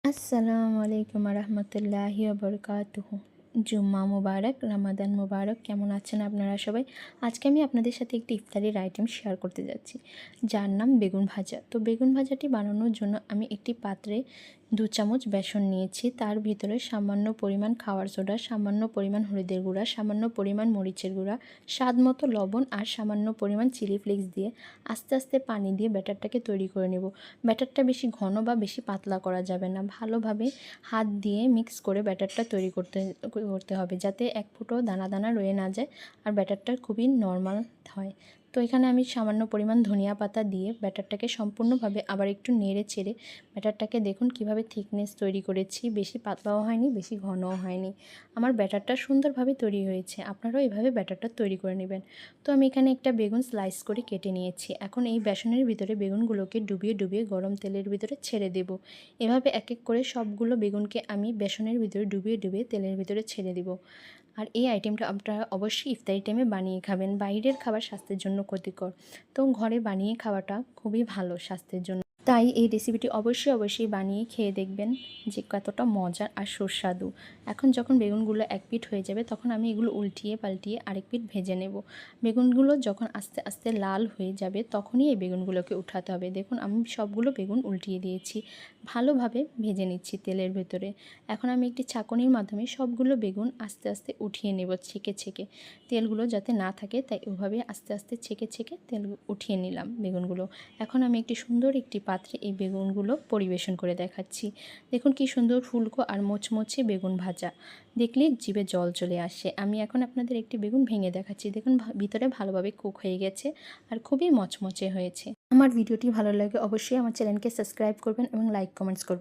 আসসালামু আলাইকুম রহমতুল্লাহি বরকাতুহু। জুম্মা মুবারক, রামাদান মুবারক। কেমন আছেন আপনারা সবাই? আজকে আমি আপনাদের সাথে একটি ইফতারির আইটেম শেয়ার করতে যাচ্ছি, যার নাম বেগুন ভাজা। তো বেগুন ভাজাটি বানানোর জন্য আমি একটি পাত্রে 2 চামচ বেসন নিয়েছি। তার ভিতরে সামান্য পরিমাণ খাওয়ার সোডা, সামান্য পরিমাণ হলুদের গুঁড়া, সামান্য পরিমাণ মরিচের গুঁড়া, স্বাদ মতো লবণ আর সামান্য পরিমাণ চিলি ফ্লেক্স দিয়ে আস্তে আস্তে পানি দিয়ে ব্যাটারটাকে তৈরি করে নেব। ব্যাটারটা বেশি ঘন বা বেশি পাতলা করা যাবে না, ভালোভাবে হাত দিয়ে মিক্স করে ব্যাটারটা তৈরি করতে হবে, যাতে এক ফুটও দানা দানা রয়ে না যায় আর ব্যাটারটা খুবই নর্মাল হয়। তো এখানে আমি সামান্য পরিমাণ ধনিয়া পাতা দিয়ে ব্যাটারটাকে সম্পূর্ণভাবে আবার একটু নেড়ে চেড়ে ব্যাটারটাকে দেখুন কিভাবে থিকনেস তৈরি করেছি, বেশি পাতলাও হয়নি বেশি ঘনও হয়নি। আমার ব্যাটারটা সুন্দরভাবে তৈরি হয়েছে, আপনারাও এভাবে ব্যাটারটা তৈরি করে নেবেন। তো আমি এখানে একটা বেগুন স্লাইস করে কেটে নিয়েছি। এখন এই বেসনের ভিতরে বেগুনগুলোকে ডুবিয়ে ডুবিয়ে গরম তেলের ভিতরে ছেড়ে দেব। এভাবে এক এক করে সবগুলো বেগুনকে আমি বেসনের ভিতরে ডুবিয়ে ডুবিয়ে তেলের ভিতরে ছেড়ে দেব। আর এই আইটেমটা আপনারা অবশ্যই ইফতারি টাইমে বানিয়ে খাবেন। বাইরের খাবার স্বাস্থ্যের জন্য ক্ষতিকর, তো ঘরে বানিয়ে খাওয়াটা খুবই ভালো স্বাস্থ্যের জন্য। তাই এই রেসিপিটি অবশ্যই বানিয়ে খেয়ে দেখবেন যে কতটা মজার আর সুস্বাদু। এখন যখন বেগুনগুলো এক পিঠ হয়ে যাবে তখন আমি এগুলো উল্টিয়ে পাল্টিয়ে আরেক পিঠ ভেজে নেব। বেগুনগুলো যখন আস্তে আস্তে লাল হয়ে যাবে তখনই এই বেগুনগুলোকে উঠাতে হবে। দেখুন আমি সবগুলো বেগুন উল্টিয়ে দিয়েছি, ভালোভাবে ভেজে নিচ্ছি তেলের ভেতরে। এখন আমি একটি ছাঁকনির মাধ্যমে সবগুলো বেগুন আস্তে আস্তে উঠিয়ে নেব, ছেঁকে ছেঁকে। তেলগুলো যাতে না থাকে তাই ওভাবে আস্তে আস্তে ছেঁকে ছেঁকে তেল উঠিয়ে নিলাম বেগুনগুলো। এখন আমি একটি সুন্দর একটি পাত্রে এই বেগুনগুলো পরিবেশন করে দেখাচ্ছি। দেখুন কি সুন্দর ফুলকো আর মোচমোচে বেগুন ভাজা, দেখলে জিভে জল চলে আসে। আমি এখন আপনাদের একটি বেগুন ভেঙে দেখাচ্ছি। দেখুন ভিতরে ভালোভাবে কুক হয়ে গেছে আর খুবই মচমচে হয়েছে। আমার ভিডিওটি ভালো লাগে অবশ্যই আমার চ্যানেলকে সাবস্ক্রাইব করবেন এবং লাইক কমেন্টস করবেন।